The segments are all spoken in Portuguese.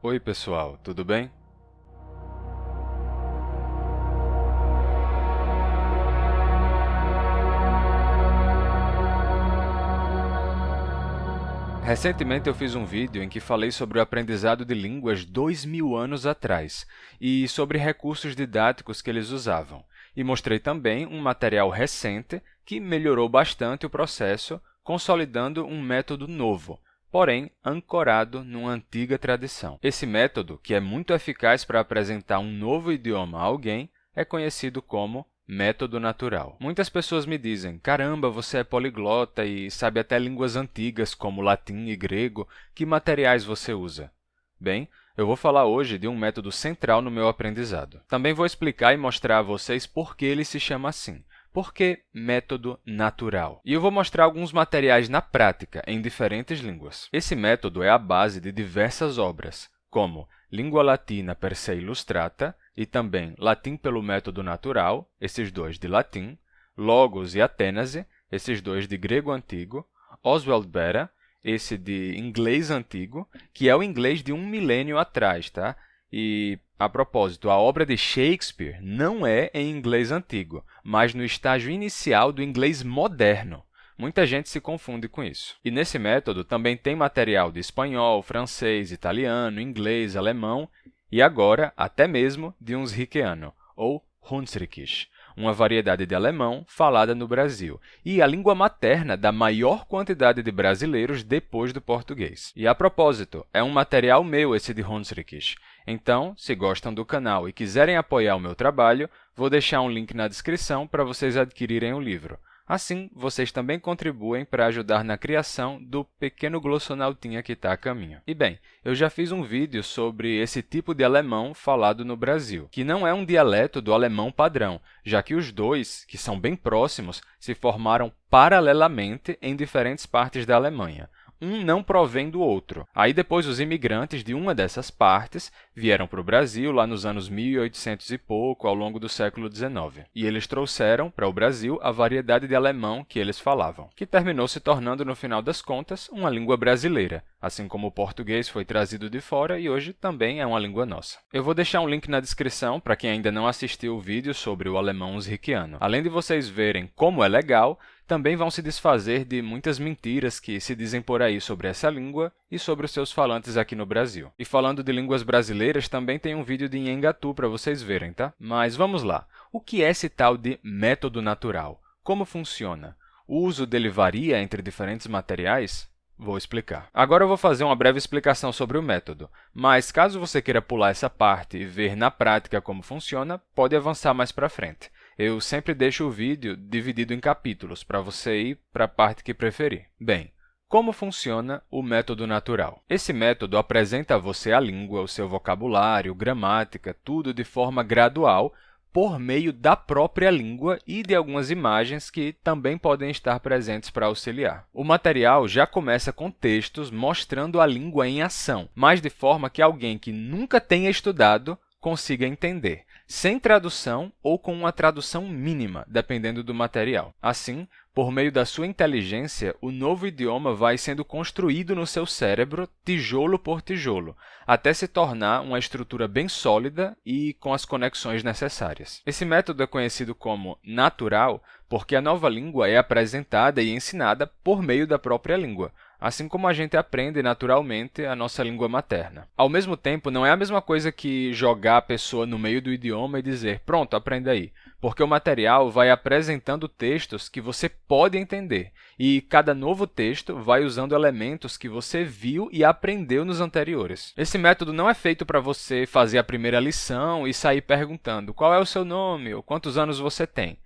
Oi, pessoal, tudo bem? Recentemente eu fiz um vídeo em que falei sobre o aprendizado de línguas 2000 anos atrás e sobre recursos didáticos que eles usavam. E mostrei também um material recente que melhorou bastante o processo, consolidando um método novo, porém ancorado numa antiga tradição. Esse método, que é muito eficaz para apresentar um novo idioma a alguém, é conhecido como método natural. Muitas pessoas me dizem, caramba, você é poliglota e sabe até línguas antigas como latim e grego, que materiais você usa? Bem, eu vou falar hoje de um método central no meu aprendizado. Também vou explicar e mostrar a vocês por que ele se chama assim. Por que método natural? E eu vou mostrar alguns materiais na prática, em diferentes línguas. Esse método é a base de diversas obras, como Língua Latina per se illustrata e também Latim pelo método natural, esses dois de latim, Logos e Atênase, esses dois de grego antigo, Oswald Bera, esse de inglês antigo, que é o inglês de 1 milênio atrás, tá? E, a propósito, a obra de Shakespeare não é em inglês antigo, mas no estágio inicial do inglês moderno. Muita gente se confunde com isso. E nesse método também tem material de espanhol, francês, italiano, inglês, alemão e agora até mesmo de Hunsrickiano, ou Hunsrückisch, uma variedade de alemão falada no Brasil e a língua materna da maior quantidade de brasileiros depois do português. E a propósito, é um material meu esse de Hunsrückisch. Então, se gostam do canal e quiserem apoiar o meu trabalho, vou deixar um link na descrição para vocês adquirirem o livro. Assim, vocês também contribuem para ajudar na criação do pequeno Glossonautinha que está a caminho. E bem, eu já fiz um vídeo sobre esse tipo de alemão falado no Brasil, que não é um dialeto do alemão padrão, já que os dois, que são bem próximos, se formaram paralelamente em diferentes partes da Alemanha. Um não provém do outro. Aí depois os imigrantes de uma dessas partes vieram para o Brasil lá nos anos 1800 e pouco, ao longo do século XIX. E eles trouxeram para o Brasil a variedade de alemão que eles falavam, que terminou se tornando, no final das contas, uma língua brasileira, assim como o português foi trazido de fora e hoje também é uma língua nossa. Eu vou deixar um link na descrição para quem ainda não assistiu o vídeo sobre o alemão Hunsrickiano. Além de vocês verem como é legal, também vão se desfazer de muitas mentiras que se dizem por aí sobre essa língua e sobre os seus falantes aqui no Brasil. E falando de línguas brasileiras, também tem um vídeo de Nhengatu para vocês verem, tá? Mas vamos lá. O que é esse tal de método natural? Como funciona? O uso dele varia entre diferentes materiais? Vou explicar. Agora eu vou fazer uma breve explicação sobre o método, mas caso você queira pular essa parte e ver na prática como funciona, pode avançar mais para frente. Eu sempre deixo o vídeo dividido em capítulos, para você ir para a parte que preferir. Bem, como funciona o método natural? Esse método apresenta a você a língua, o seu vocabulário, gramática, tudo de forma gradual, por meio da própria língua e de algumas imagens que também podem estar presentes para auxiliar. O material já começa com textos mostrando a língua em ação, mas de forma que alguém que nunca tenha estudado consiga entender, sem tradução ou com uma tradução mínima, dependendo do material. Assim, por meio da sua inteligência, o novo idioma vai sendo construído no seu cérebro, tijolo por tijolo, até se tornar uma estrutura bem sólida e com as conexões necessárias. Esse método é conhecido como natural porque a nova língua é apresentada e ensinada por meio da própria língua, assim como a gente aprende naturalmente a nossa língua materna. Ao mesmo tempo, não é a mesma coisa que jogar a pessoa no meio do idioma e dizer, pronto, aprenda aí, porque o material vai apresentando textos que você pode entender, e cada novo texto vai usando elementos que você viu e aprendeu nos anteriores. Esse método não é feito para você fazer a primeira lição e sair perguntando qual é o seu nome ou quantos anos você tem.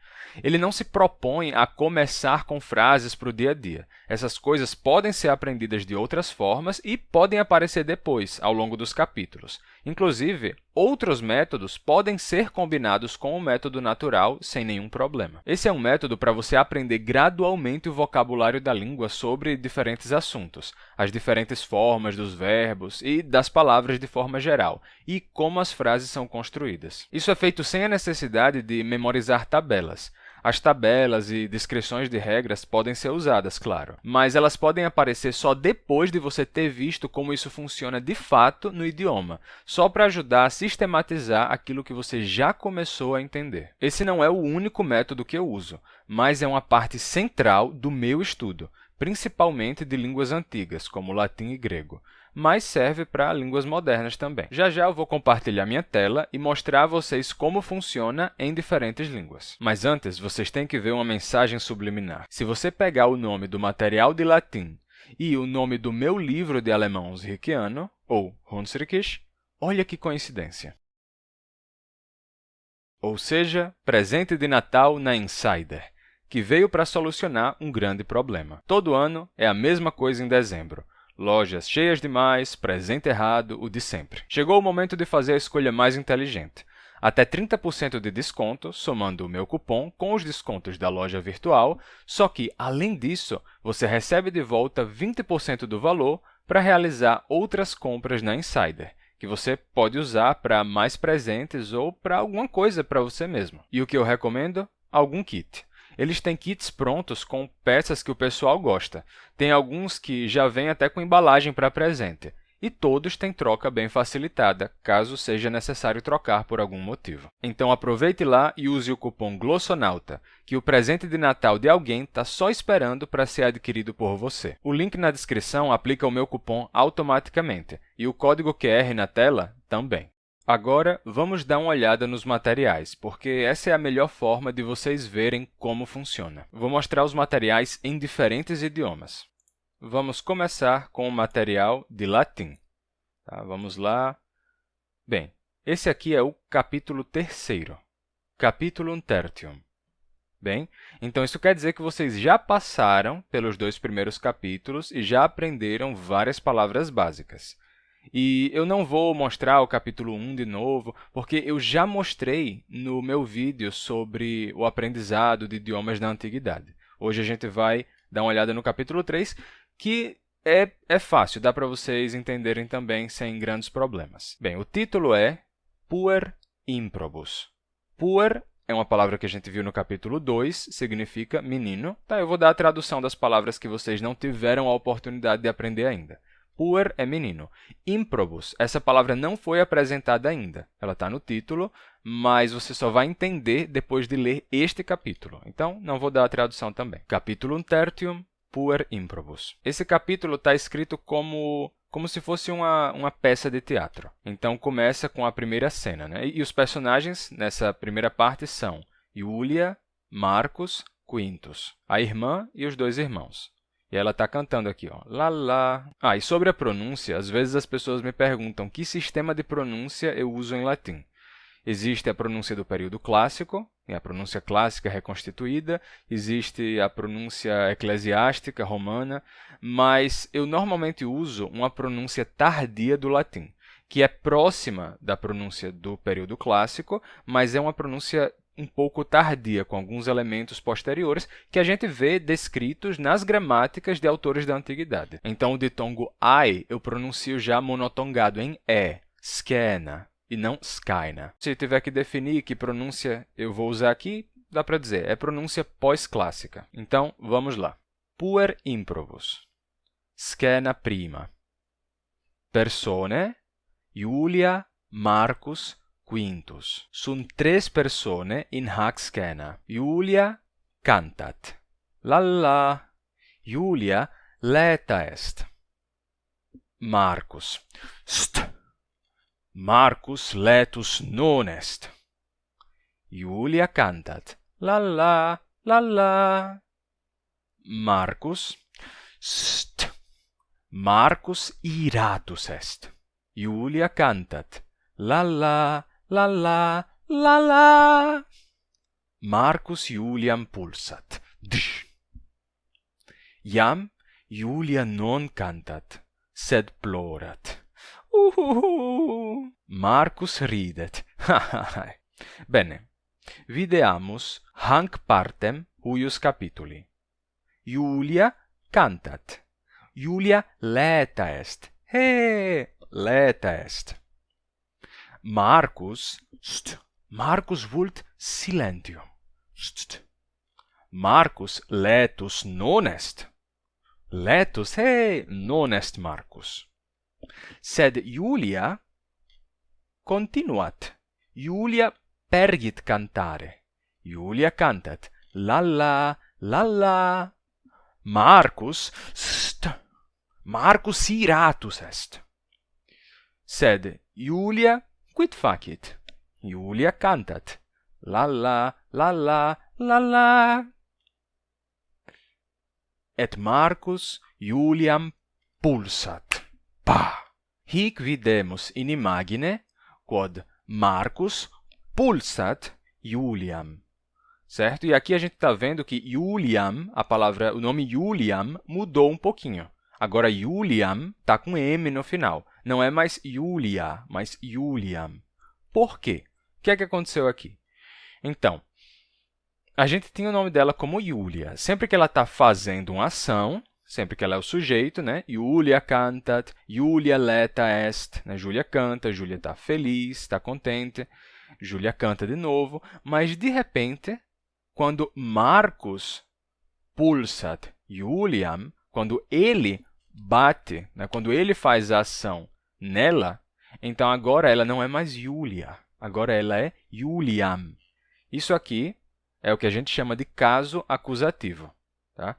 Ele não se propõe a começar com frases para o dia a dia. Essas coisas podem ser aprendidas de outras formas e podem aparecer depois, ao longo dos capítulos. Inclusive, outros métodos podem ser combinados com o método natural sem nenhum problema. Esse é um método para você aprender gradualmente o vocabulário da língua sobre diferentes assuntos, as diferentes formas dos verbos e das palavras de forma geral, e como as frases são construídas. Isso é feito sem a necessidade de memorizar tabelas. As tabelas e descrições de regras podem ser usadas, claro, mas elas podem aparecer só depois de você ter visto como isso funciona de fato no idioma, só para ajudar a sistematizar aquilo que você já começou a entender. Esse não é o único método que eu uso, mas é uma parte central do meu estudo, principalmente de línguas antigas, como latim e grego, mas serve para línguas modernas também. Já já eu vou compartilhar minha tela e mostrar a vocês como funciona em diferentes línguas. Mas antes, vocês têm que ver uma mensagem subliminar. Se você pegar o nome do material de latim e o nome do meu livro de alemão Usrichiano, ou Hunsrückisch, olha que coincidência. Ou seja, presente de Natal na Insider, que veio para solucionar um grande problema. Todo ano é a mesma coisa em dezembro. Lojas cheias demais, presente errado, o de sempre. Chegou o momento de fazer a escolha mais inteligente. Até 30% de desconto, somando o meu cupom com os descontos da loja virtual, só que, além disso, você recebe de volta 20% do valor para realizar outras compras na Insider, que você pode usar para mais presentes ou para alguma coisa para você mesmo. E o que eu recomendo? Algum kit. Eles têm kits prontos com peças que o pessoal gosta. Tem alguns que já vêm até com embalagem para presente. E todos têm troca bem facilitada, caso seja necessário trocar por algum motivo. Então aproveite lá e use o cupom GLOSSONAUTA, que o presente de Natal de alguém está só esperando para ser adquirido por você. O link na descrição aplica o meu cupom automaticamente e o código QR na tela também. Agora, vamos dar uma olhada nos materiais, porque essa é a melhor forma de vocês verem como funciona. Vou mostrar os materiais em diferentes idiomas. Vamos começar com o material de latim. Tá, vamos lá. Bem, esse aqui é o capítulo 3º, Capitulum Tertium. Bem, então isso quer dizer que vocês já passaram pelos 2 primeiros capítulos e já aprenderam várias palavras básicas. E eu não vou mostrar o capítulo 1 de novo, porque eu já mostrei no meu vídeo sobre o aprendizado de idiomas na Antiguidade. Hoje a gente vai dar uma olhada no capítulo 3, que é fácil, dá para vocês entenderem também sem grandes problemas. Bem, o título é Puer improbus. Puer é uma palavra que a gente viu no capítulo 2, significa menino. Tá, eu vou dar a tradução das palavras que vocês não tiveram a oportunidade de aprender ainda. Puer é menino. Improbus, essa palavra não foi apresentada ainda. Ela está no título, mas você só vai entender depois de ler este capítulo. Então, não vou dar a tradução também. Capitulum tertium, puer improbus. Esse capítulo está escrito como se fosse uma peça de teatro. Então, começa com a primeira cena, né? E os personagens nessa primeira parte são Iulia, Marcus, Quintus, a irmã e os 2 irmãos. E ela está cantando aqui, ó, lá, lá. Ah, e sobre a pronúncia, às vezes as pessoas me perguntam que sistema de pronúncia eu uso em latim. Existe a pronúncia do período clássico, a pronúncia clássica reconstituída, existe a pronúncia eclesiástica romana, mas eu normalmente uso uma pronúncia tardia do latim, que é próxima da pronúncia do período clássico, mas é uma pronúncia um pouco tardia, com alguns elementos posteriores que a gente vê descritos nas gramáticas de autores da Antiguidade. Então, o ditongo ai eu pronuncio já monotongado em e, skena, e não skaina. Se tiver que definir que pronúncia eu vou usar aqui, dá para dizer, é pronúncia pós-clássica. Então, vamos lá. Puer improbus. Skena prima. Persone, Iulia, Marcus, Quintus. Sunt 3 persone in hac scena. Iulia cantat. Lalla. Iulia laeta est. Marcus. St. Marcus laetus non est. Iulia cantat. Lalla, lalla. Marcus. St. Marcus iratus est. Iulia cantat. Lalla, lalla, lalla. Marcus Iuliam pulsat. Dsh. Iam Iulia non cantat, sed plorat. Marcus ridet. Bene, videamus hanc partem huius capituli. Iulia cantat. Iulia laeta est. Laeta est. Marcus, Marcus vult silentium. Markus letus non est. Letus, non est Markus. Sed Julia continuat. Julia pergit cantare. Julia cantat. Lalla, lalla. Markus, Markus iratus est. Sed Julia quid facit? Julia cantat. Lalla, lalla, lalla. Et Markus Juliam pulsat. Pah! Hic videmus in imagine, quod Markus pulsat Juliam. Certo? E aqui a gente está vendo que Juliam, o nome Juliam mudou um pouquinho. Agora, Juliam está com M no final. Não é mais Julia, mas Juliam. Por quê? O que é que aconteceu aqui? Então, a gente tinha o nome dela como Julia. Sempre que ela está fazendo uma ação, sempre que ela é o sujeito, né? Julia cantat, Julia leta est. Né? Julia canta, Julia está feliz, está contente. Julia canta de novo. Mas, de repente, quando Markus pulsat Juliam, quando ele bate, né? Quando ele faz a ação nela, então agora ela não é mais Julia. Agora ela é Juliam. Isso aqui é o que a gente chama de caso acusativo. Tá?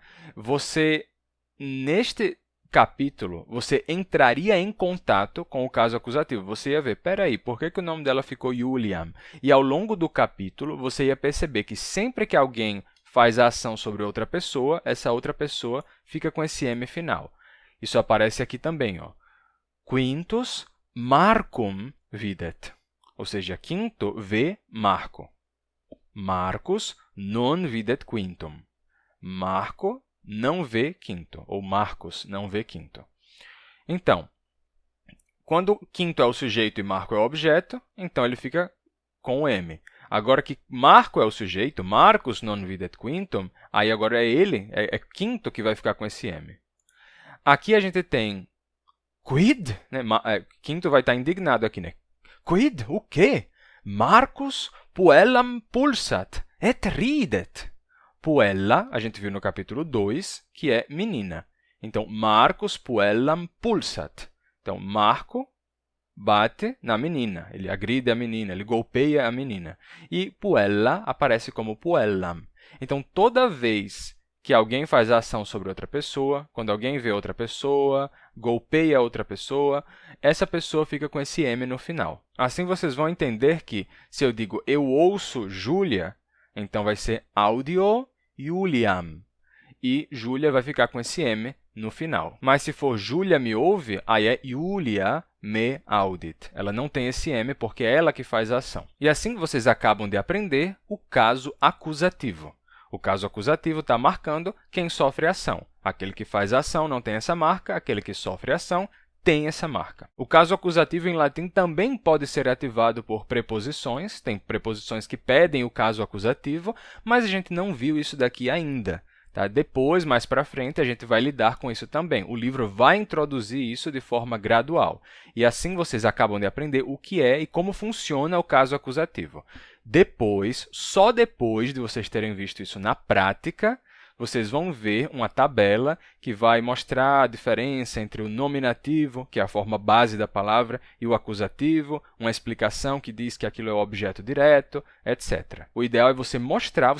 Neste capítulo, você entraria em contato com o caso acusativo. Você ia ver, peraí, por que o nome dela ficou Juliam? E ao longo do capítulo, você ia perceber que sempre que alguém faz a ação sobre outra pessoa, essa outra pessoa fica com esse M final. Isso aparece aqui também. Ó. Quintus Marcum videt. Ou seja, quinto vê Marco. Marcus non videt quintum. Marco não vê quinto, ou Marcos não vê quinto. Então, quando quinto é o sujeito e Marco é o objeto, então ele fica com o M. Agora que Marco é o sujeito, Marcus non videt quintum, aí agora é ele, é quinto que vai ficar com esse M. Aqui a gente tem quid, né? Quinto vai estar indignado aqui, né? Quid? O quê? Marcus puellam pulsat et ridet. Puella, a gente viu no capítulo 2, que é menina. Então, Marcus puellam pulsat. Então, Marco bate na menina, ele agride a menina, ele golpeia a menina. E puella aparece como puellam. Então, toda vez que alguém faz a ação sobre outra pessoa, quando alguém vê outra pessoa, golpeia outra pessoa, essa pessoa fica com esse M no final. Assim, vocês vão entender que, se eu digo eu ouço Júlia, então vai ser audio Juliam. E Júlia vai ficar com esse M no final. Mas se for Júlia me ouve, aí é Julia me audit. Ela não tem esse M porque é ela que faz a ação. E assim vocês acabam de aprender o caso acusativo. O caso acusativo está marcando quem sofre a ação. Aquele que faz a ação não tem essa marca, aquele que sofre a ação tem essa marca. O caso acusativo em latim também pode ser ativado por preposições. Tem preposições que pedem o caso acusativo, mas a gente não viu isso daqui ainda. Tá? Depois, mais para frente, a gente vai lidar com isso também. O livro vai introduzir isso de forma gradual. E assim vocês acabam de aprender o que é e como funciona o caso acusativo. Depois, só depois de vocês terem visto isso na prática, vocês vão ver uma tabela que vai mostrar a diferença entre o nominativo, que é a forma base da palavra, e o acusativo, uma explicação que diz que aquilo é o objeto direto, etc. O ideal é você mostra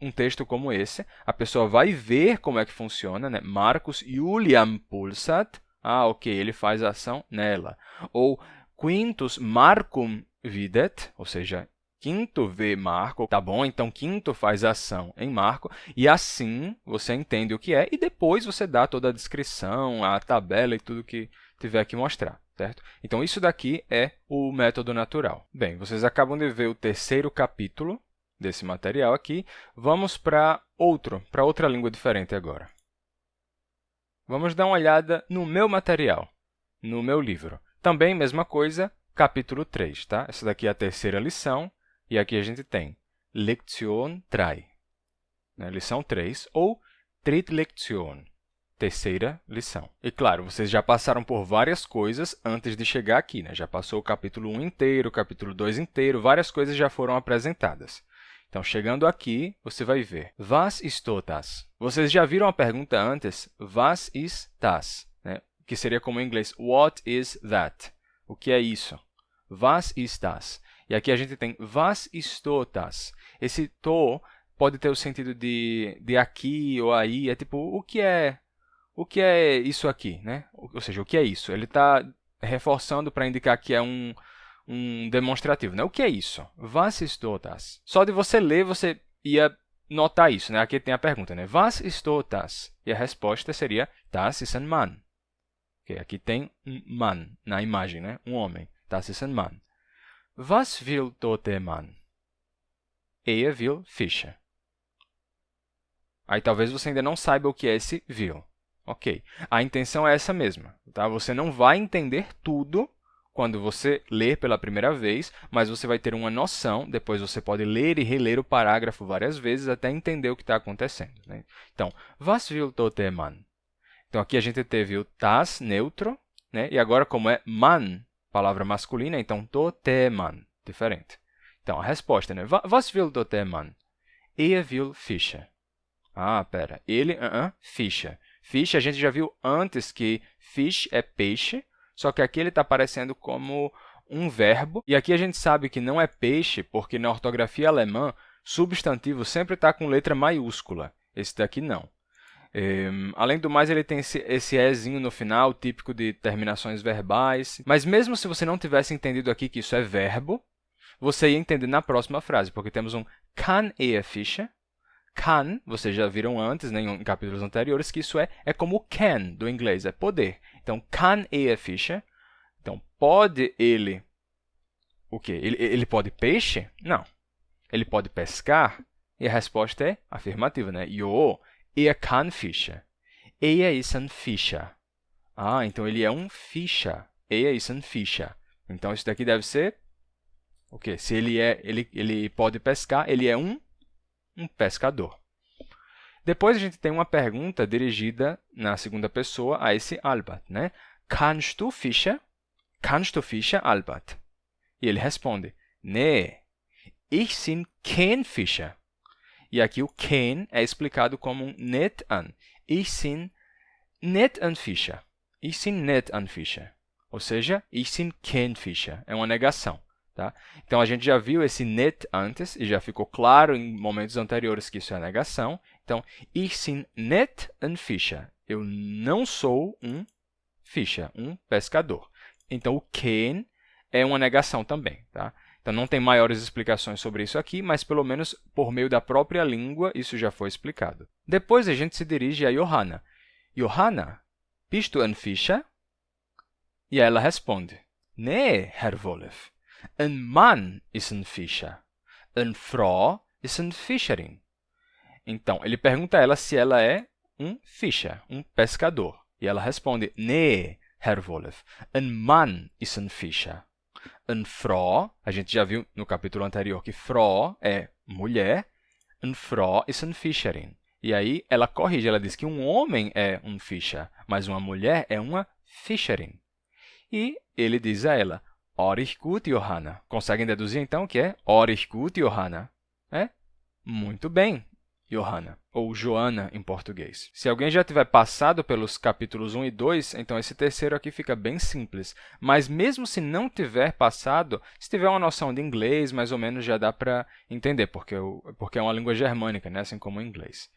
um texto como esse, a pessoa vai ver como é que funciona, né? Marcus Juliam pulsat, ok, ele faz a ação nela. Ou quintus Marcum videt, ou seja, quinto vê Marco, tá bom? Então, quinto faz a ação em Marco, e assim você entende o que é, e depois você dá toda a descrição, a tabela e tudo que tiver que mostrar, certo? Então, isso daqui é o método natural. Bem, vocês acabam de ver o terceiro capítulo desse material aqui. Vamos para outra língua diferente agora. Vamos dar uma olhada no meu material, no meu livro. Também, mesma coisa, capítulo 3, tá? Essa daqui é a terceira lição, e aqui a gente tem Lektion 3, né? Lição 3, ou Trittlektion, terceira lição. E claro, vocês já passaram por várias coisas antes de chegar aqui, né? Já passou o capítulo 1 inteiro, o capítulo 2 inteiro, várias coisas já foram apresentadas. Então, chegando aqui, você vai ver Was ist das? Vocês já viram a pergunta antes? Was ist das? Né? Que seria como em inglês What is that? O que é isso? Was ist das? E aqui a gente tem Was ist das? Esse to pode ter o sentido de aqui ou aí. É tipo, o que é isso aqui? Né? Ou seja, o que é isso? Ele está reforçando para indicar que é um demonstrativo, né? O que é isso? Was ist das? Só de você ler, você ia notar isso, né? Aqui tem a pergunta, né? Was ist das? E a resposta seria Das ist ein Mann. Okay, aqui tem um Mann na imagem, né? Um homem. Das ist ein Mann. Was will der Mann? Will Fischer. Aí talvez você ainda não saiba o que é esse will. Ok. A intenção é essa mesma, tá? Você não vai entender tudo quando você ler pela primeira vez, mas você vai ter uma noção, depois você pode ler e reler o parágrafo várias vezes até entender o que está acontecendo. Né? Então, was will der Mann? Então, aqui a gente teve o das neutro, né? E agora, como é Mann, palavra masculina, então der Mann, diferente. Então, a resposta, né? Was will der Mann? Will Fischer. Ah, pera. Ele, Fischer. Fischer a gente já viu antes que fish é peixe, só que aqui ele está aparecendo como um verbo. E aqui a gente sabe que não é peixe, porque na ortografia alemã, substantivo sempre está com letra maiúscula. Esse daqui não. Além do mais, ele tem esse ezinho no final, típico de terminações verbais. Mas mesmo se você não tivesse entendido aqui que isso é verbo, você ia entender na próxima frase, porque temos um kann er Fischer. Kann, vocês já viram antes, né, em capítulos anteriores, que isso é como can, do inglês, é poder. Então, kann er Fischer. Então, pode ele... O quê? Ele pode peixe? Não. Ele pode pescar? E a resposta é afirmativa, né? Jo, kann Fischer. Ist ein Fischer. Ah, então ele é um Fischer. Ist ein Fischer. Então, isso daqui deve ser... O quê? Se ele pode pescar, ele é um pescador. Depois a gente tem uma pergunta dirigida na segunda pessoa a esse Albert, né? Kannst du Fischer? Kannst du Fischer, Albert? E ele responde, Nee, ich bin kein Fischer. E aqui o kein é explicado como um nicht an. Ich bin nicht ein Fischer. Ich bin nicht ein Fischer. Ou seja, ich bin kein Fischer. É uma negação. Tá? Então, a gente já viu esse nicht antes e já ficou claro em momentos anteriores que isso é negação. Então, ich bin nicht ein Fischer. Eu não sou um Fischer, um pescador. Então, o kein é uma negação também. Tá? Então, não tem maiores explicações sobre isso aqui, mas pelo menos por meio da própria língua isso já foi explicado. Depois, a gente se dirige a Johanna. Johanna, bist du ein Fischer? E ela responde, Nee, Herr Wolf. Ein Mann ist ein Fischer. Eine Frau ist eine Fischerin. Então, ele pergunta a ela se ela é um Fischer, um pescador. E ela responde, Nee, Herr Wolf. Ein Mann ist ein Fischer. Eine Frau, a gente já viu no capítulo anterior que Frau é mulher. Eine Frau ist eine Fischerin. E aí, ela corrige, ela diz que um homem é um Fischer, mas uma mulher é uma Fischerin. E ele diz a ela, Ordentlich gut, Johanna. Conseguem deduzir, então, o que é Ordentlich gut, Johanna? É? Muito bem, Johanna. Ou Joana, em português. Se alguém já tiver passado pelos capítulos 1 e 2, então esse terceiro aqui fica bem simples. Mas mesmo se não tiver passado, se tiver uma noção de inglês, mais ou menos já dá para entender, porque é uma língua germânica, né? Assim como o inglês.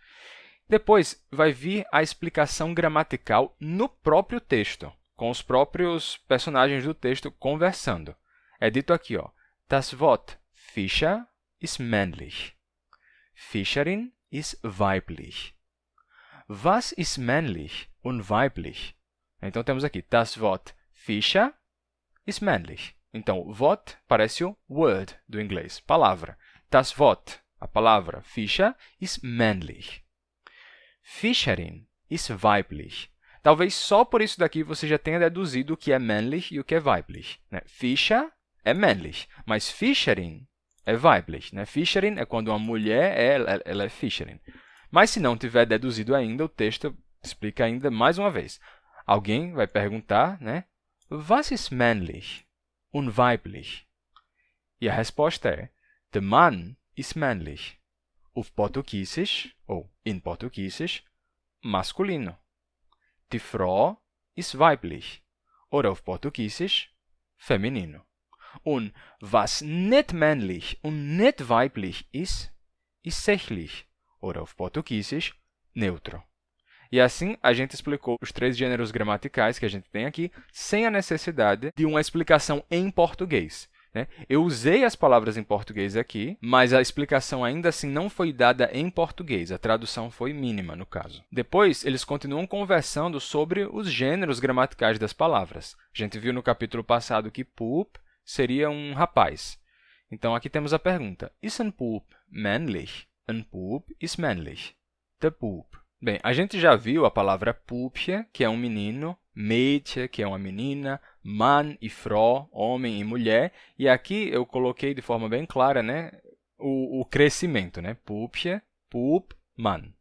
Depois, vai vir a explicação gramatical no próprio texto, com os próprios personagens do texto conversando. É dito aqui, ó, Das Wort Fischer ist männlich. Fischerin ist weiblich. Was ist männlich und weiblich? Então, temos aqui, Das Wort Fischer ist männlich. Então, Wort parece o word do inglês, palavra. Das Wort, a palavra Fischer, ist männlich. Fischerin ist weiblich. Talvez só por isso daqui você já tenha deduzido o que é männlich e o que é weiblich. Né? Fischer é männlich, mas Fischerin é weiblich. Né? Fischerin é quando uma mulher ela é Fischerin. Mas se não tiver deduzido ainda, o texto explica ainda mais uma vez. Alguém vai perguntar, né? Was ist männlich und weiblich? E a resposta é, der Mann ist männlich. Auf Portugiesisch, ou in Portugiesisch, masculino. Die Frau ist weiblich. Oder auf Portugiesisch, feminino. Und was nicht männlich und nicht weiblich ist sächlich. Oder auf Portugiesisch, neutro. E assim, a gente explicou os 3 gêneros gramaticais que a gente tem aqui, sem a necessidade de uma explicação em português, né? Eu usei as palavras em português aqui, mas a explicação ainda assim não foi dada em português. A tradução foi mínima, no caso. Depois, eles continuam conversando sobre os gêneros gramaticais das palavras. A gente viu no capítulo passado que Bub seria um rapaz. Então, aqui temos a pergunta. Ist ein Bub männlich? Ein Bub ist männlich. Der Bub. Bem, a gente já viu a palavra Pupje, que é um menino, Mädchen, que é uma menina, Mann e Frau, homem e mulher. E aqui eu coloquei de forma bem clara, né, o crescimento, né? Pupje, Pup, Mann.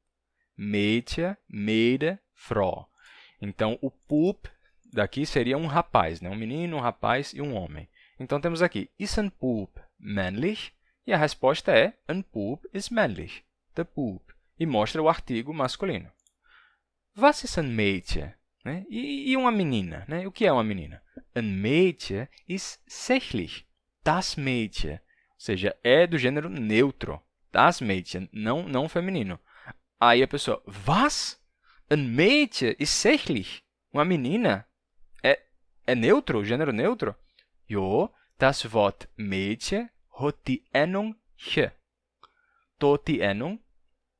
Mädchen, Mädel, Frau. Então, o Pup daqui seria um rapaz, né? Um menino, um rapaz e um homem. Então, temos aqui, ist ein Pup männlich? E a resposta é, ein Pup ist männlich. Der Pup. E mostra o artigo masculino. Was ist ein Mädchen? Né? E uma menina? Né? O que é uma menina? Ein Mädchen ist sächlich. Das Mädchen. Ou seja, é do gênero neutro. Das Mädchen, não feminino. Aí a pessoa, was? Ein Mädchen ist sächlich. Uma menina? É neutro? Gênero neutro? Jo, das Wort Mädchen hat die Endung ch. Tot die Endung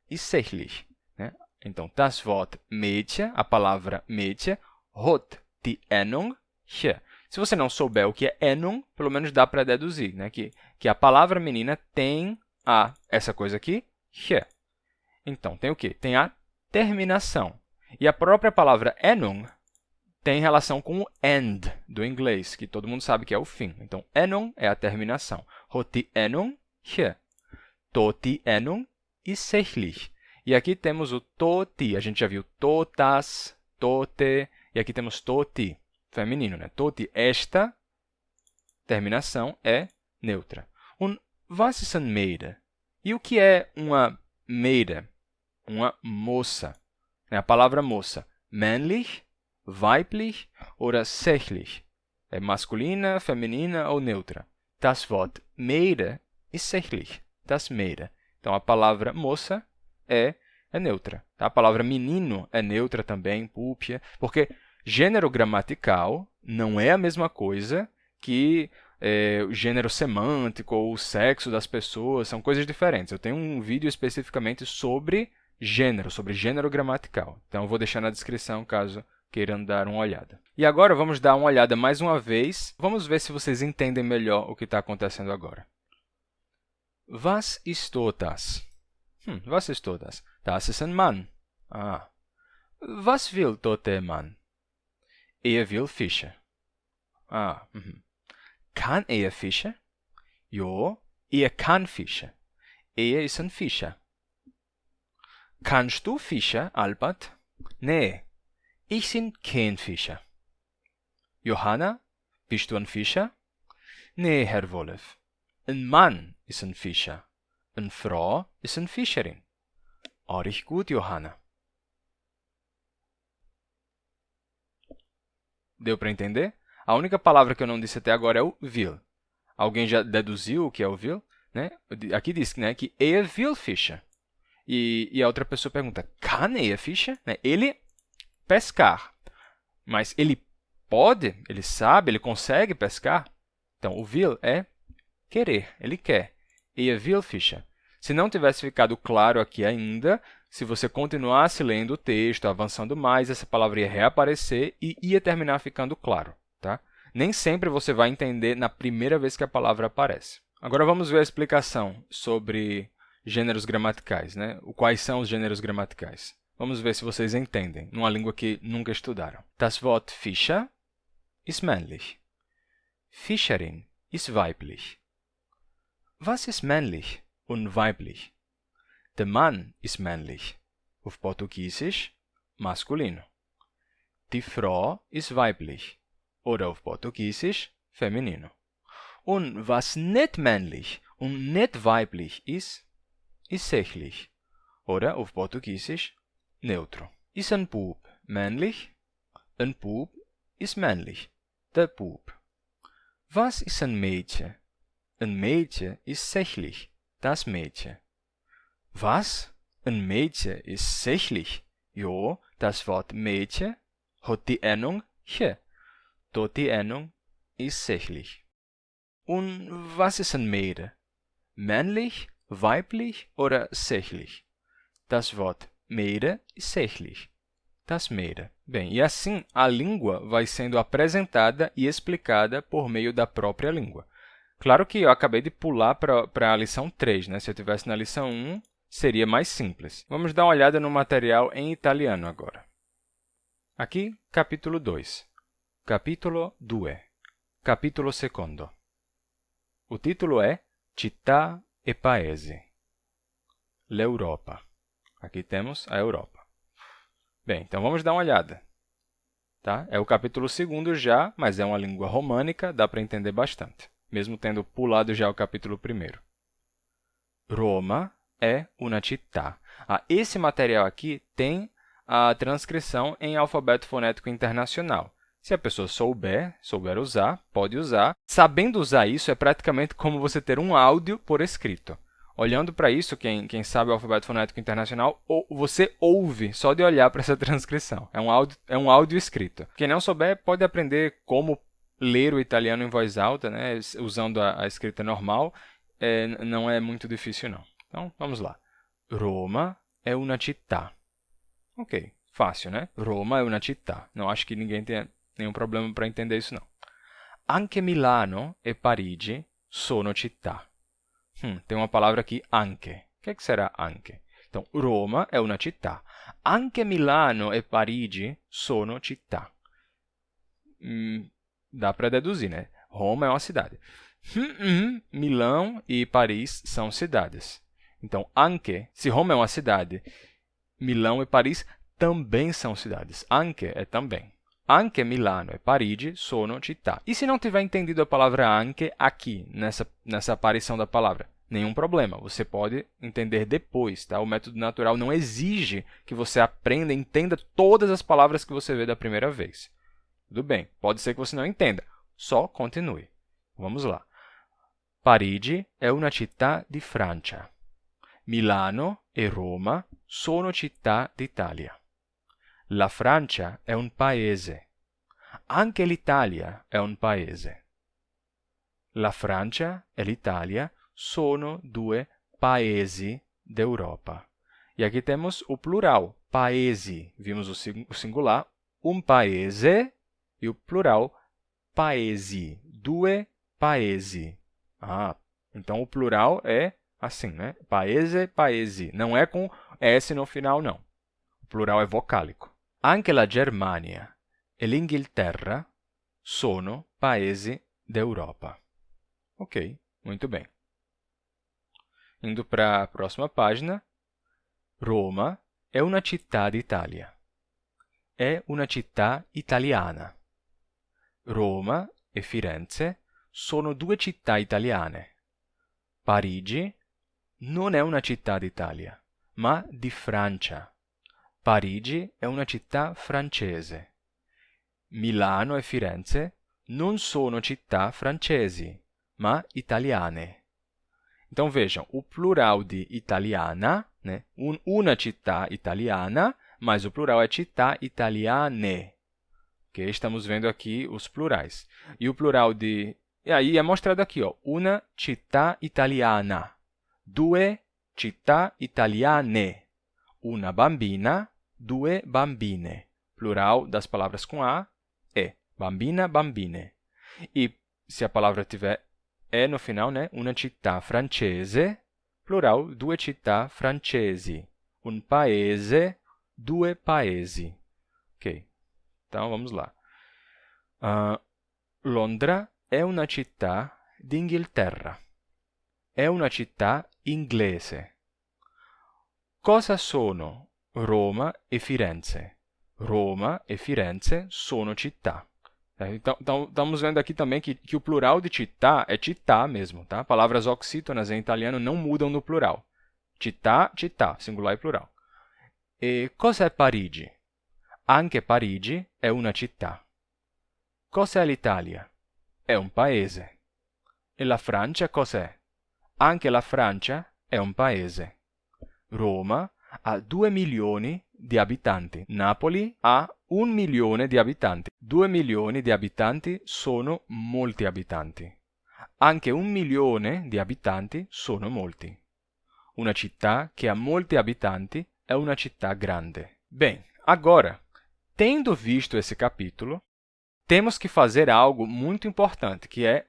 ist sächlich. Né? Então, das Wort Mädchen, a palavra Mädchen, hat die Endung ch. Se você não souber o que é Endung, pelo menos dá para deduzir, né? que a palavra menina tem essa coisa aqui, ch. Então, tem o quê? Tem a terminação. E a própria palavra Endung tem relação com o end do inglês, que todo mundo sabe que é o fim. Então, Endung é a terminação. Hat die Endung ch. Tot die Endung ist sächlich. E aqui temos o toti. A gente já viu totas, tote. E aqui temos toti, feminino, né? Toti, esta terminação é neutra. Was ist ein Mädel? E o que é uma Mädel? Uma moça. A palavra moça. Männlich, weiblich oder sächlich? É masculina, feminina ou neutra? Das Wort Mädel ist sächlich. Das Mädel. Então, a palavra moça é neutra. Tá? A palavra menino é neutra também, púpia, porque gênero gramatical não é a mesma coisa que o gênero semântico ou o sexo das pessoas, são coisas diferentes. Eu tenho um vídeo especificamente sobre gênero gramatical. Então, eu vou deixar na descrição caso queiram dar uma olhada. E agora, vamos dar uma olhada mais uma vez. Vamos ver se vocês entendem melhor o que está acontecendo agora. Was ist das? Was ist das? Das ist ein Mann. Was will der Mann? Will Fische. Kann Fische? Jo, kann Fische. Ist ein Fischer. Kannst du Fische, Albert? Nee, ich bin kein Fischer. Johanna, bist du ein Fischer? Nee, Herr Wolf. Ein Mann ist ein Fischer. Eine Frau ist eine Fischerin. Richtig gut, Johanna. Deu para entender? A única palavra que eu não disse até agora é o will. Alguém já deduziu o que é o will? Né? Aqui diz, né, que will Fischer. E a outra pessoa pergunta, kann Fischer? Né? Ele pescar. Mas ele pode, ele sabe, ele consegue pescar? Então, o will é querer, ele quer. Will Fischer. Se não tivesse ficado claro aqui ainda, se você continuasse lendo o texto, avançando mais, essa palavra ia reaparecer e ia terminar ficando claro. Tá? Nem sempre você vai entender na primeira vez que a palavra aparece. Agora vamos ver a explicação sobre gêneros gramaticais. Né? Quais são os gêneros gramaticais? Vamos ver se vocês entendem, numa língua que nunca estudaram. Das Wort Fischer ist männlich. Fischerin ist weiblich. Was ist männlich und weiblich? Der Mann ist männlich. Auf Portugiesisch masculino. Die Frau ist weiblich. Oder auf Portugiesisch feminino. Und was nicht männlich und nicht weiblich ist sächlich. Oder auf Portugiesisch neutro. Ist ein Bub männlich? Ein Bub ist männlich. Der Bub. Was ist ein Mädchen? Ein Mädchen ist sächlich. Das Mädchen. Was? Ein Mädchen ist sächlich? Jo, das Wort Mädchen hat die Endung che. Dort die Endung ist sächlich. Und was ist ein Mädel? Männlich, weiblich oder sächlich? Das Wort Mädel ist sächlich. Das Mädel. Bem, e assim a língua vai sendo apresentada e explicada por meio da própria língua. Claro que eu acabei de pular para a lição 3, né? Se eu estivesse na lição 1, seria mais simples. Vamos dar uma olhada no material em italiano agora. Aqui, capítulo 2. Capítulo 2. Capítulo 2. O título é Città e Paese. L'Europa. Aqui temos a Europa. Bem, então vamos dar uma olhada. Tá? É o capítulo 2 já, mas é uma língua românica, dá para entender bastante, mesmo tendo pulado já o capítulo 1. Roma é una città. Esse material aqui tem a transcrição em alfabeto fonético internacional. Se a pessoa souber usar, pode usar. Sabendo usar isso, é praticamente como você ter um áudio por escrito. Olhando para isso, quem sabe o alfabeto fonético internacional, você ouve só de olhar para essa transcrição. É um áudio escrito. Quem não souber pode aprender como ler o italiano em voz alta, né, usando a escrita normal. Não é muito difícil, não. Então, vamos lá. Roma è una città. Ok, fácil, né? Roma è una città. Não acho que ninguém tenha nenhum problema para entender isso, não. Anche Milano e Parigi sono città. Tem uma palavra aqui, anche. O que será anche? Então, Roma è una città. Anche Milano e Parigi sono città. Dá para deduzir, né? Roma é uma cidade. Milão e Paris são cidades. Então, anche, se Roma é uma cidade, Milão e Paris também são cidades. Anche é também. Anche Milano e Parigi sono città. E se não tiver entendido a palavra anche aqui, nessa aparição da palavra? Nenhum problema, você pode entender depois. Tá? O método natural não exige que você aprenda e entenda todas as palavras que você vê da primeira vez. Tudo bem, pode ser que você não entenda. Só continue. Vamos lá. Parigi è una città di Francia. Milano e Roma sono città d'Italia. La Francia è un paese. Anche l'Italia è un paese. La Francia e l'Italia sono due paesi d'Europa. E aqui temos o plural, paesi. Vimos o singular, um paese, e o plural, paesi. Due paesi. Então o plural é assim, né? Paese, paesi. Não é com S no final, não. O plural é vocálico. Anche la Germania e l'Inghilterra sono paesi d'Europa. Ok, muito bem. Indo para a próxima página. Roma è una città d'Italia. È una città italiana. Roma e Firenze sono due città italiane. Parigi non è una città d'Italia, ma di Francia. Parigi è una città francese. Milano e Firenze non sono città francesi, ma italiane. Então vejam, o plural de italiana, né? Una città italiana, mas o plural é città italiane. Okay? Estamos vendo aqui os plurais. E o plural de... E aí é mostrado aqui, ó, una città italiana. Due città italiane. Una bambina, due bambine. Plural das palavras com A é bambina, bambine. E se a palavra tiver E no final, né? Una città francese, plural, due città francesi. Un paese, due paesi. Ok, então vamos lá. Londra è una città d'Inghilterra. È una città inglese. Cosa sono Roma e Firenze? Roma e Firenze sono città. Então, estamos vendo aqui também que o plural de città é città mesmo, tá? Palavras oxítonas em italiano não mudam no plural. Città, città, singular e plural. E cos'è Parigi? Anche Parigi è una città. Cos'è l'Italia? È un paese. E la Francia cos'è? Anche la Francia è un paese. Roma ha 2 milioni di abitanti. Napoli ha 1 milione di abitanti. 2 milioni di abitanti sono molti abitanti. Anche 1 milione di abitanti sono molti. Una città che ha molti abitanti é uma città grande. Bem, agora, tendo visto esse capítulo, temos que fazer algo muito importante, que é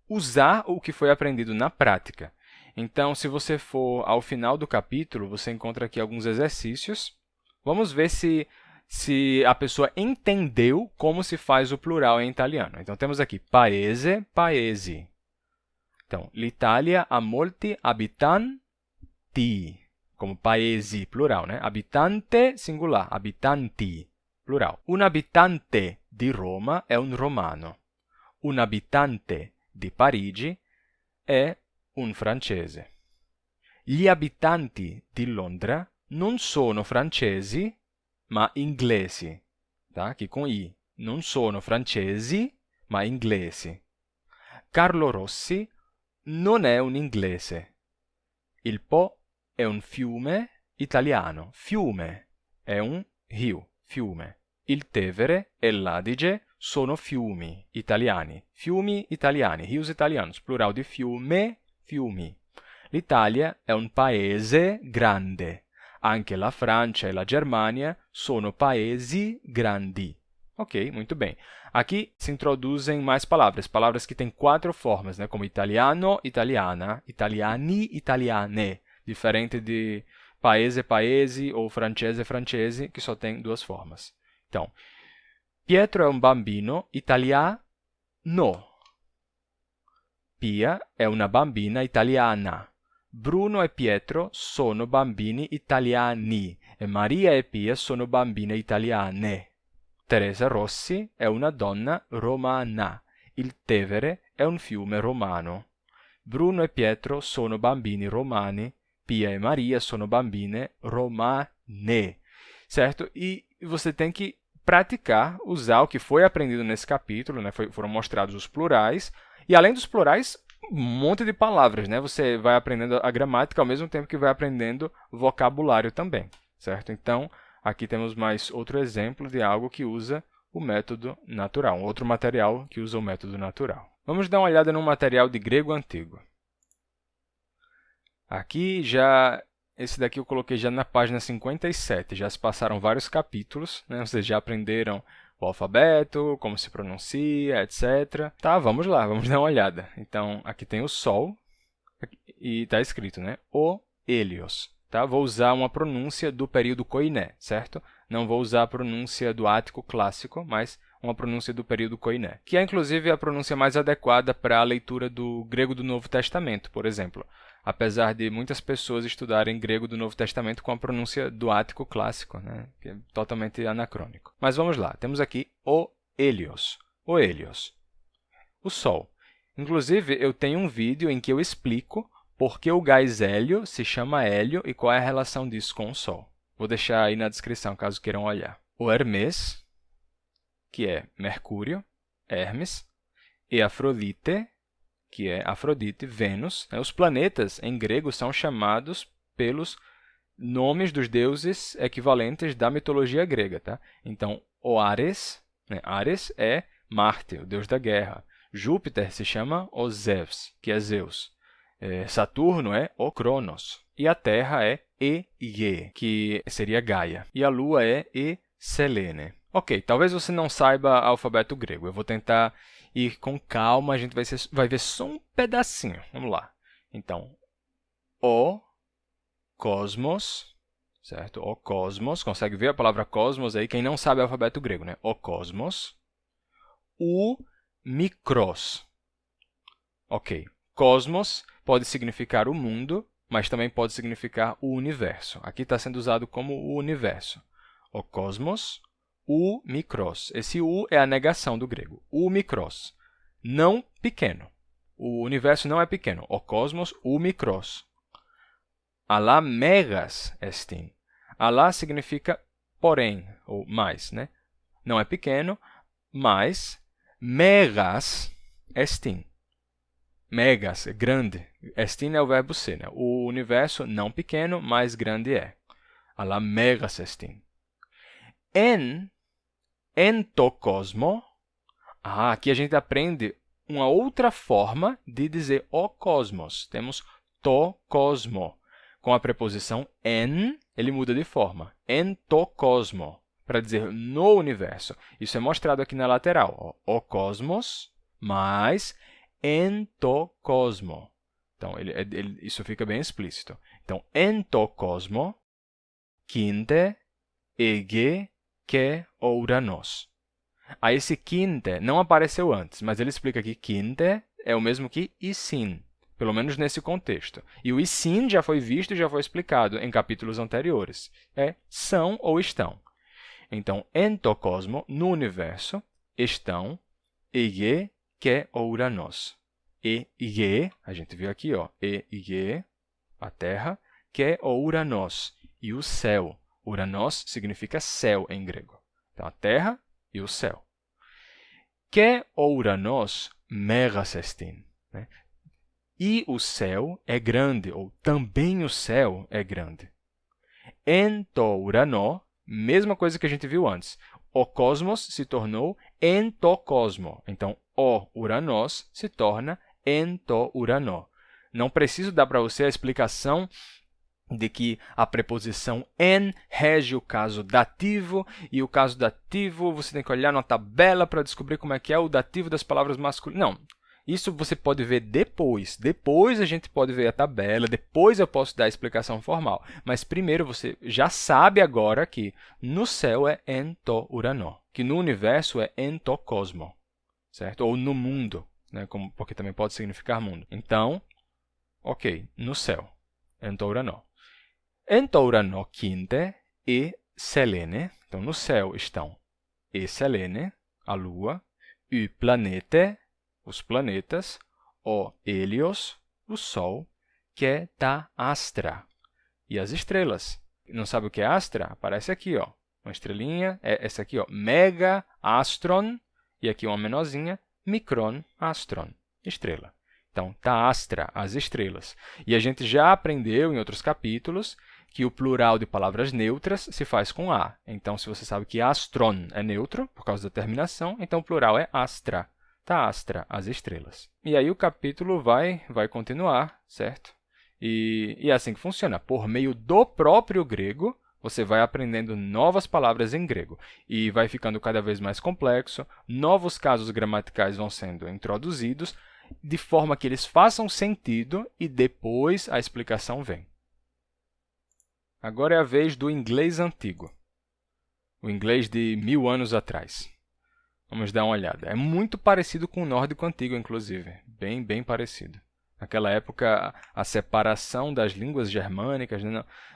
usar o que foi aprendido na prática. Então, se você for ao final do capítulo, você encontra aqui alguns exercícios. Vamos ver se a pessoa entendeu como se faz o plural em italiano. Então, temos aqui paese, paesi. Então, l'Italia ha molti abitanti. Como paesi, plural, né? Abitante, singular. Abitanti, plural. Un abitante di Roma è un romano. Un abitante di Parigi è un francese. Gli abitanti di Londra non sono francesi, ma inglesi. Tá? Aqui com i. Non sono francesi, ma inglesi. Carlo Rossi non è un inglese. Il Po è un fiume italiano. Fiume è un rio, fiume. Il Tevere e l'Adige sono fiumi italiani. Fiumi italiani, rios italianos, plural di fiume, fiumi. L'Italia è un paese grande. Anche la Francia e la Germania sono paesi grandi. Ok, muito bem. Aqui se introduzem mais palavras, palavras que têm 4 formas, né? Como italiano, italiana, italiani, italiane. Diferente de paese, paesi ou francese, francese, que só tem 2 formas. Então, Pietro è un bambino italiano. Pia è una bambina italiana. Bruno e Pietro sono bambini italiani e Maria e Pia sono bambine italiane. Teresa Rossi è una donna romana. Il Tevere è un fiume romano. Bruno e Pietro sono bambini romani. Pia e Maria sono bambine romane. Certo? E você tem que praticar, usar o que foi aprendido nesse capítulo, né? Foram mostrados os plurais. E além dos plurais, um monte de palavras, né? Você vai aprendendo a gramática ao mesmo tempo que vai aprendendo vocabulário também, certo? Então, aqui temos mais outro exemplo de algo que usa o método natural, um outro material que usa o método natural. Vamos dar uma olhada no material de grego antigo. Aqui esse daqui eu coloquei já na página 57, já se passaram vários capítulos, né? Vocês já aprenderam o alfabeto, como se pronuncia, etc. Tá, vamos lá, vamos dar uma olhada. Então, aqui tem o Sol e está escrito, né? O Hélios. Tá? Vou usar uma pronúncia do período Koiné, certo? Não vou usar a pronúncia do ático clássico, mas uma pronúncia do período Koiné, que é, inclusive, a pronúncia mais adequada para a leitura do grego do Novo Testamento, por exemplo. Apesar de muitas pessoas estudarem grego do Novo Testamento com a pronúncia do ático clássico, né? Que é totalmente anacrônico. Mas vamos lá, temos aqui o Hélios. O Hélios. O Sol. Inclusive, eu tenho um vídeo em que eu explico por que o gás hélio se chama hélio e qual é a relação disso com o Sol. Vou deixar aí na descrição, caso queiram olhar. O Hermès, que é Mercúrio, Hermes, e Afrodite, que é Afrodite, Vênus. Os planetas, em grego, são chamados pelos nomes dos deuses equivalentes da mitologia grega. Tá? Então, o Ares, né? Ares é Marte, o deus da guerra. Júpiter se chama o Zeus, que é Zeus. Saturno é o Cronos. E a Terra é Eie, que seria Gaia. E a Lua é Selene. Ok, talvez você não saiba alfabeto grego. Eu vou tentar ir com calma, a gente vai ver só um pedacinho. Vamos lá. Então, o cosmos, certo? O cosmos, consegue ver a palavra cosmos aí? Quem não sabe alfabeto grego, né? O cosmos. O mikros. Ok, cosmos pode significar o mundo, mas também pode significar o universo. Aqui está sendo usado como o universo. O cosmos, O mikros. Esse U é a negação do grego. O mikros. Não pequeno. O universo não é pequeno. O cosmos, o mikros. Αλλά megas estin. Αλλά significa porém, ou mais, né? Não é pequeno, mas megas estin. Megas, grande. Estin é o verbo ser, né? O universo não pequeno, mas grande é. Αλλά megas estin. En to cosmo. Aqui a gente aprende uma outra forma de dizer o cosmos. Temos to cosmo. Com a preposição en, ele muda de forma. En to cosmo, para dizer no universo. Isso é mostrado aqui na lateral. Ó. O cosmos mais en to cosmo. Então, isso fica bem explícito. Então, en to cosmo, quinte, ege, que ouranos. Aí esse quinte não apareceu antes, mas ele explica que quinte é o mesmo que isin, pelo menos nesse contexto. E o isin já foi visto e já foi explicado em capítulos anteriores. É são ou estão. Então, en to cosmo, no universo, estão ege, que ouranos. Ege, a gente viu aqui, ó, ege, a Terra, que ouranos, e o céu. Uranos significa céu em grego. Então, a Terra e o céu. Que ouranos megas estin. Né? E o céu é grande, ou também o céu é grande. En to urano, mesma coisa que a gente viu antes. O cosmos se tornou en to cosmo. Então, o uranos se torna en to urano. Não preciso dar para você a explicação de que a preposição en rege o caso dativo, e o caso dativo você tem que olhar na tabela para descobrir como é que é o dativo das palavras masculinas. Não, isso você pode ver depois. Depois a gente pode ver a tabela, depois eu posso dar a explicação formal. Mas primeiro você já sabe agora que no céu é en to urano, que no universo é en to cosmo, certo? Ou no mundo, né? Porque também pode significar mundo. Então, ok, no céu, en to urano. En to urano quinte e Selene. Então, no céu estão e Selene, a Lua, o planete, os planetas, o Helios, o Sol, que ta astra, e as estrelas. Não sabe o que é astra? Aparece aqui, ó, uma estrelinha, é essa aqui, ó, mega astron, e aqui uma menorzinha, micron astron, estrela. Então, ta astra, as estrelas. E a gente já aprendeu em outros capítulos que o plural de palavras neutras se faz com A. Então, se você sabe que astron é neutro, por causa da terminação, então o plural é astra. Ta astra, as estrelas. E aí o capítulo vai continuar, certo? E é assim que funciona. Por meio do próprio grego, você vai aprendendo novas palavras em grego. E vai ficando cada vez mais complexo, novos casos gramaticais vão sendo introduzidos, de forma que eles façam sentido e depois a explicação vem. Agora é a vez do inglês antigo, o inglês de 1000 anos atrás. Vamos dar uma olhada. É muito parecido com o nórdico antigo, inclusive, bem parecido. Naquela época, a separação das línguas germânicas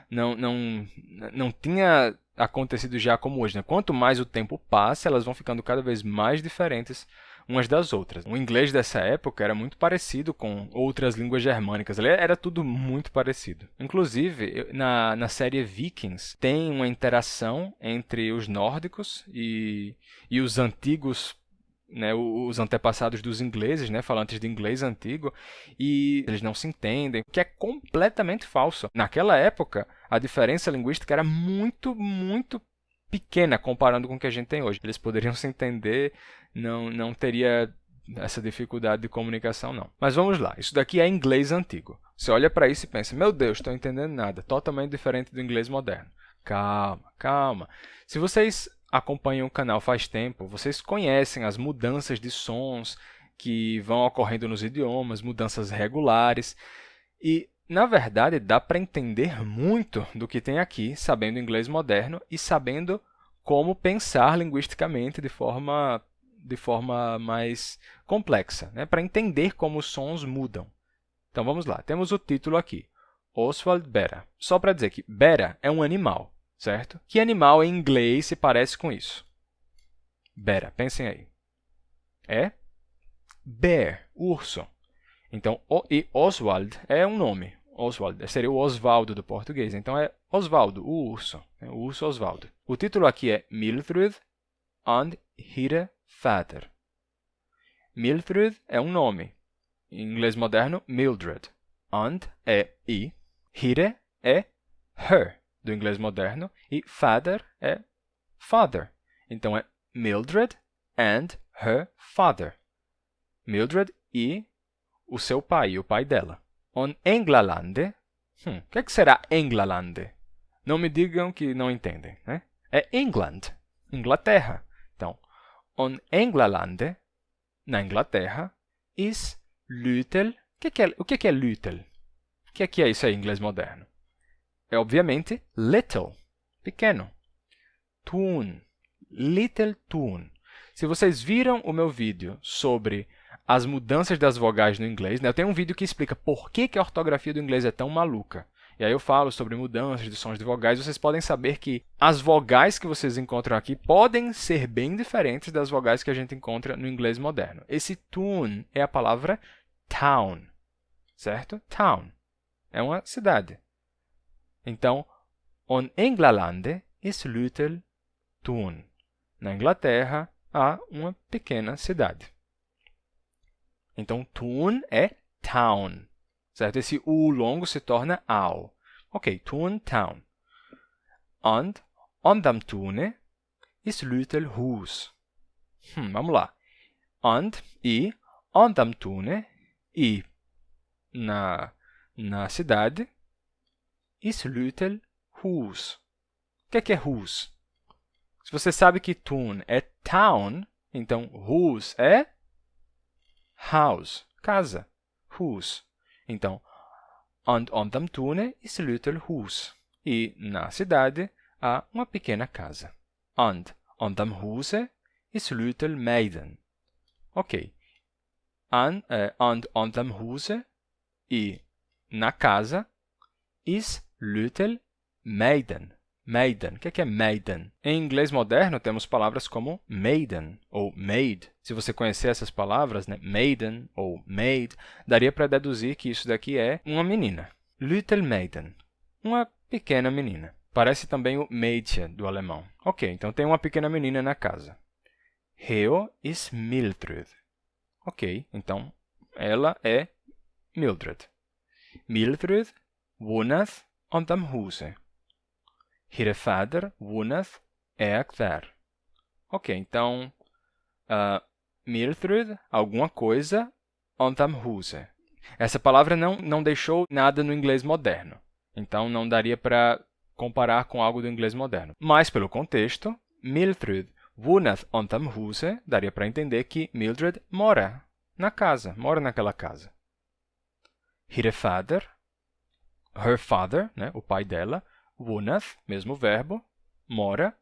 não tinha acontecido já como hoje, né? Quanto mais o tempo passa, elas vão ficando cada vez mais diferentes umas das outras. O inglês dessa época era muito parecido com outras línguas germânicas. Era tudo muito parecido. Inclusive, na série Vikings, tem uma interação entre os nórdicos e os antigos, né, os antepassados dos ingleses, né, falantes de inglês antigo, e eles não se entendem, o que é completamente falso. Naquela época, a diferença linguística era muito pequena comparando com o que a gente tem hoje. Eles poderiam se entender, não teria essa dificuldade de comunicação, não. Mas vamos lá, isso daqui é inglês antigo. Você olha para isso e pensa, meu Deus, estou entendendo nada, totalmente diferente do inglês moderno. Calma. Se vocês acompanham o canal faz tempo, vocês conhecem as mudanças de sons que vão ocorrendo nos idiomas, mudanças regulares, e na verdade, dá para entender muito do que tem aqui, sabendo inglês moderno e sabendo como pensar linguisticamente de forma mais complexa, né? Para entender como os sons mudam. Então, vamos lá. Temos o título aqui, Oswald Bera. Só para dizer que Bera é um animal, certo? Que animal em inglês se parece com isso? Bear, pensem aí. É bear, urso. Então, e Oswald é um nome. Oswald seria o Osvaldo do português. Então, é Osvaldo, o urso. O urso Osvaldo. O título aqui é Mildred and Her Father. Mildred é um nome. Em inglês moderno, Mildred. And é e. Her é her, do inglês moderno. E father é father. Então, é Mildred and her father. Mildred e o seu pai, o pai dela. On Englalande. O que é que será Englalande? Não me digam que não entendem, né? É England, Inglaterra. Então, on Englalande, na Inglaterra, is Luther. O que é Luther? O que é isso aí em inglês moderno? É, obviamente, little, pequeno. Tun, little tun. Se vocês viram o meu vídeo sobre as mudanças das vogais no inglês, né? Eu tenho um vídeo que explica por que a ortografia do inglês é tão maluca. E aí eu falo sobre mudanças de sons de vogais. Vocês podem saber que as vogais que vocês encontram aqui podem ser bem diferentes das vogais que a gente encontra no inglês moderno. Esse tune é a palavra town, certo? Town é uma cidade. Então, on Englalande is little town. Na Inglaterra há uma pequena cidade. Então, town é town, certo? Esse U longo se torna AU. Ok, town, town. And on dem tune is little hus. Vamos lá. And e on dem tune e na cidade is little hus. O que é hus? Se você sabe que town é town, então hus é house, casa, hus. Então, and on dem tune is little hus. E na cidade há uma pequena casa. And on dem huse is little maiden. Ok. And on dem huse e na casa is little maiden. Maiden. O que é maiden? Em inglês moderno, temos palavras como maiden ou maid. Se você conhecer essas palavras, né, maiden ou maid, daria para deduzir que isso daqui é uma menina. Little maiden. Uma pequena menina. Parece também o Mädchen do alemão. Ok, então tem uma pequena menina na casa. Heo is Mildred. Ok, então ela é Mildred. Mildred wohneth on dem Huse. Ihre Vater wohneth there. Ok, então, Mildred, alguma coisa, on dem Huse. Essa palavra não deixou nada no inglês moderno. Então, não daria para comparar com algo do inglês moderno. Mas, pelo contexto, Mildred wohneth on dem Huse, daria para entender que Mildred mora na casa, mora naquela casa. Ihre Vater, her father, né, o pai dela, wohneth, mesmo verbo, mora,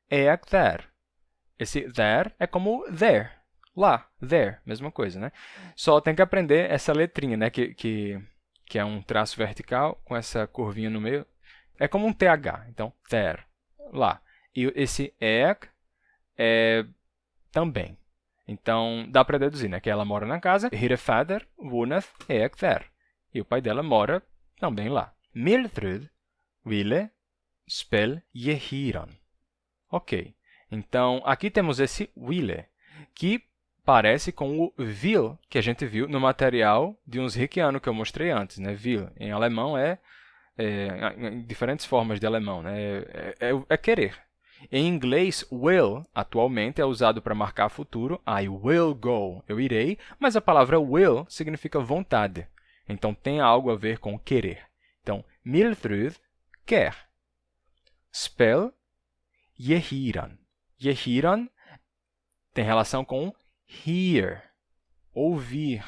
there. Esse there é como there, lá, there, mesma coisa, né? Só tem que aprender essa letrinha, né, que é um traço vertical com essa curvinha no meio. É como um TH, então, there, lá. E esse é também. Então, dá para deduzir, né, que ela mora na casa, ihre Vater wohneth there. E o pai dela mora também lá. Mildred ville spel gehiran. Ok, então aqui temos esse ville, que parece com o will que a gente viu no material de uns Riquiano que eu mostrei antes. Né? Will, em alemão, em diferentes formas de alemão, né? é querer. Em inglês, will, atualmente, é usado para marcar futuro. I will go, eu irei, mas a palavra will significa vontade. Então, tem algo a ver com querer. Então, Mildred quer. Spell gehiran. Gehiran tem relação com hear, ouvir.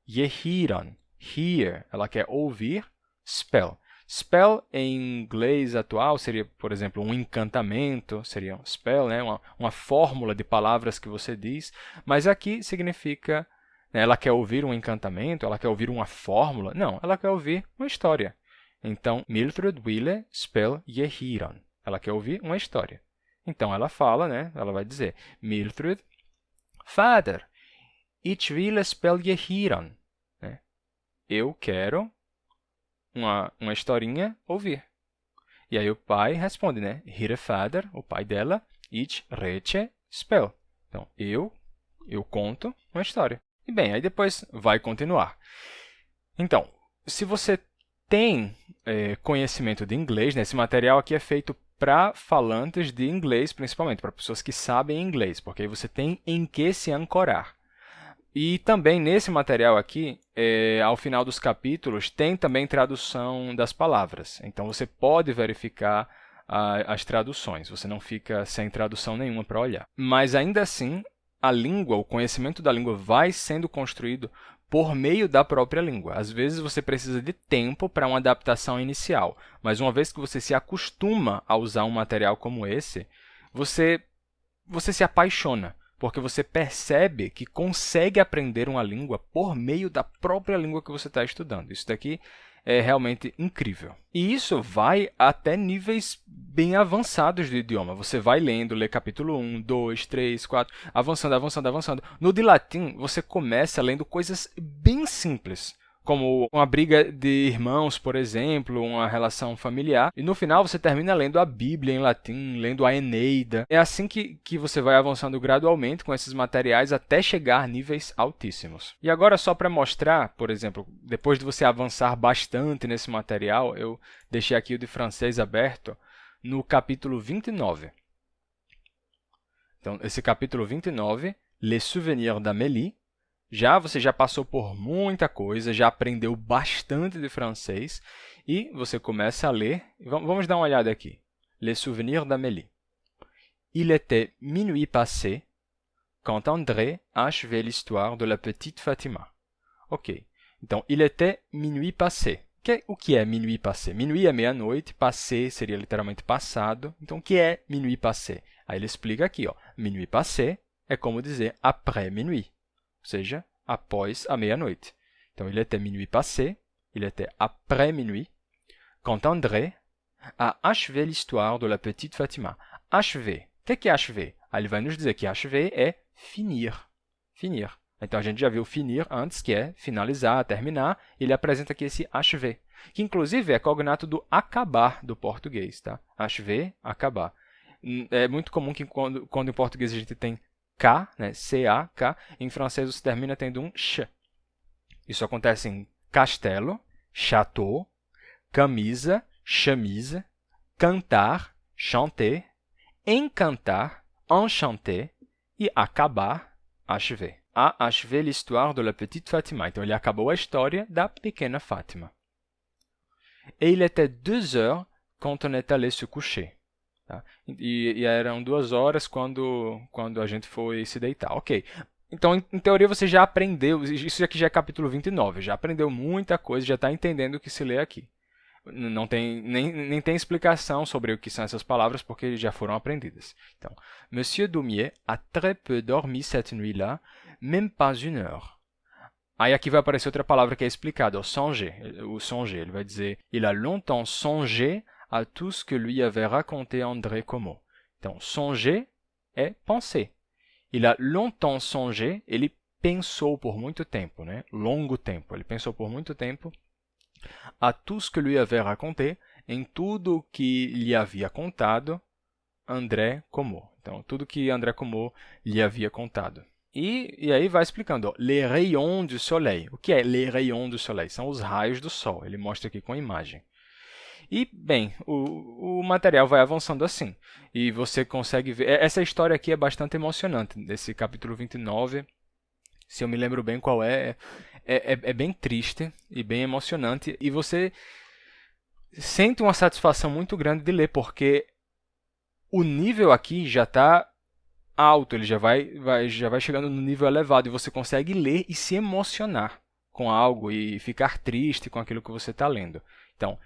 Gehiran, hear, ela quer ouvir. Spell. Spell em inglês atual seria, por exemplo, um encantamento, seria um spell, né? uma fórmula de palavras que você diz, mas aqui significa, né, ela quer ouvir um encantamento, ela quer ouvir uma fórmula. Não, ela quer ouvir uma história. Então, Mildred ville spel gehiran. Ela quer ouvir uma história. Então, ela fala, né? Ela vai dizer, Mildred, Vader, ich will spelje hieran. Né? Eu quero uma historinha ouvir. E aí o pai responde, né? Ihre Vader, o pai dela, ich rede spel. Então, eu conto uma história. E bem, aí depois vai continuar. Então, se você tem conhecimento de inglês, né? Esse material aqui é feito para falantes de inglês, principalmente, para pessoas que sabem inglês, porque aí você tem em que se ancorar. E também nesse material aqui, ao final dos capítulos, tem também tradução das palavras. Então, você pode verificar as traduções, você não fica sem tradução nenhuma para olhar. Mas, ainda assim, a língua, o conhecimento da língua vai sendo construído por meio da própria língua. Às vezes, você precisa de tempo para uma adaptação inicial, mas uma vez que você se acostuma a usar um material como esse, você se apaixona, porque você percebe que consegue aprender uma língua por meio da própria língua que você está estudando. Isso daqui é realmente incrível. E isso vai até níveis bem avançados de idioma. Você vai lê capítulo 1, 2, 3, 4, avançando, avançando, avançando. No de latim, você começa lendo coisas bem simples, como uma briga de irmãos, por exemplo, uma relação familiar. E no final você termina lendo a Bíblia em latim, lendo a Eneida. É assim que você vai avançando gradualmente com esses materiais até chegar a níveis altíssimos. E agora, só para mostrar, por exemplo, depois de você avançar bastante nesse material, eu deixei aqui o de francês aberto no capítulo 29. Então, esse capítulo 29, Les Souvenirs d'Amélie, você já passou por muita coisa, já aprendeu bastante de francês e você começa a ler. Vamos dar uma olhada aqui. Les souvenirs d'Amélie. Il était minuit passé quand André achevait l'histoire de la petite Fatima. Ok. Então, il était minuit passé. O que é minuit passé? Minuit é meia-noite, passé seria literalmente passado. Então, o que é minuit passé? Aí ele explica aqui, ó. Minuit passé é como dizer après minuit. Ou seja, após a meia-noite. Então, il était minuit passé, il était après minuit, quand André a achevé l'histoire de la petite Fatima. Achever. O que é achever? Aí ele vai nos dizer que achever é finir. Finir. Então, a gente já viu finir antes, que é finalizar, terminar. Ele apresenta aqui esse achever, que inclusive é cognato do acabar do português. Tá? Achever, acabar. É muito comum que quando em português a gente tem K, né? C-A-K, em francês você termina tendo um ch. Isso acontece em castelo, château, camisa, chemise, cantar, chanter, encantar, enchanter e acabar, achever. A achevé l'histoire de la petite Fatima. Então, ele acabou a história da pequena Fátima. Et il était 2 heures quand on est allé se coucher. Tá? E eram 2 horas quando a gente foi se deitar. Ok. Então, em teoria, você já aprendeu. Isso aqui já é capítulo 29. Já aprendeu muita coisa, já está entendendo o que se lê aqui. Não tem, nem tem explicação sobre o que são essas palavras, porque já foram aprendidas. Então, Monsieur Daumier a très peu dormi cette nuit-là, même pas 1 heure. Aí aqui vai aparecer outra palavra que é explicada, o songer. Ele vai dizer, il a longtemps songé à tout ce que lui avait raconté André Como. Então, songer é penser. Il a longtemps songé, ele pensou por muito tempo, né? Longo tempo. Ele pensou por muito tempo à tout ce que lui avait raconté, em tudo que lhe havia contado André Como. Então, tudo que André Como lhe havia contado. E aí vai explicando, ó, les rayons du soleil. O que é les rayons du soleil? São os raios do sol. Ele mostra aqui com a imagem. E, bem, o material vai avançando assim. E você consegue ver... Essa história aqui é bastante emocionante, desse capítulo 29. Se eu me lembro bem qual é bem triste e bem emocionante. E você sente uma satisfação muito grande de ler, porque o nível aqui já está alto, ele já vai chegando no nível elevado. E você consegue ler e se emocionar com algo e ficar triste com aquilo que você está lendo. Então,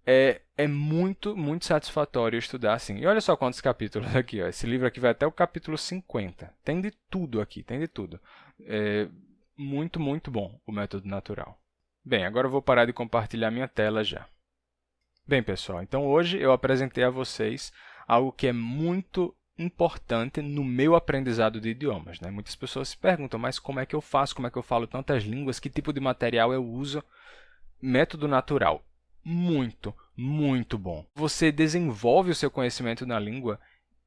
é muito, muito satisfatório estudar assim. E olha só quantos capítulos aqui. Ó. Esse livro aqui vai até o capítulo 50. Tem de tudo aqui, tem de tudo. É muito, muito bom o método natural. Bem, agora eu vou parar de compartilhar minha tela já. Bem, pessoal, então hoje eu apresentei a vocês algo que é muito importante no meu aprendizado de idiomas, né? Muitas pessoas se perguntam, mas como é que eu faço? Como é que eu falo tantas línguas? Que tipo de material eu uso? Método natural. Muito, muito bom. Você desenvolve o seu conhecimento na língua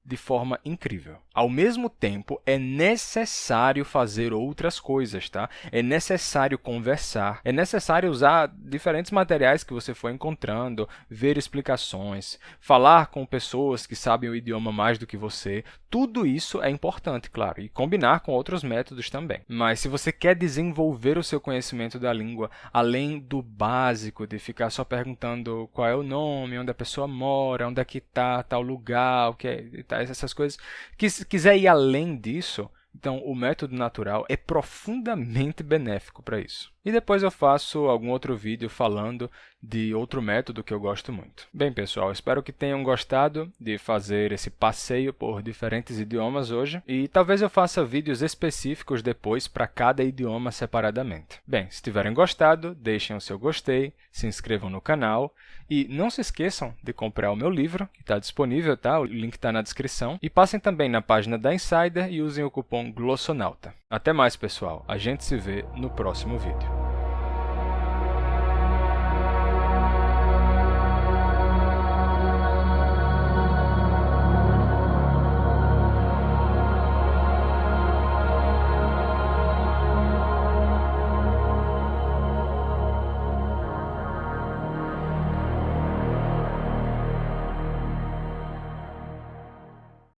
de forma incrível. Ao mesmo tempo, é necessário fazer outras coisas, tá? É necessário conversar, é necessário usar diferentes materiais que você for encontrando, ver explicações, falar com pessoas que sabem o idioma mais do que você. Tudo isso é importante, claro, e combinar com outros métodos também. Mas se você quer desenvolver o seu conhecimento da língua, além do básico, de ficar só perguntando qual é o nome, onde a pessoa mora, onde é que está tal lugar, o que é, essas coisas, que se quiser ir além disso, então o método natural é profundamente benéfico para isso. E depois eu faço algum outro vídeo falando de outro método que eu gosto muito. Bem, pessoal, espero que tenham gostado de fazer esse passeio por diferentes idiomas hoje e talvez eu faça vídeos específicos depois para cada idioma separadamente. Bem, se tiverem gostado, deixem o seu gostei, se inscrevam no canal e não se esqueçam de comprar o meu livro, que está disponível, tá? O link está na descrição. E passem também na página da Insider e usem o cupom GLOSSONAUTA. Até mais, pessoal. A gente se vê no próximo vídeo.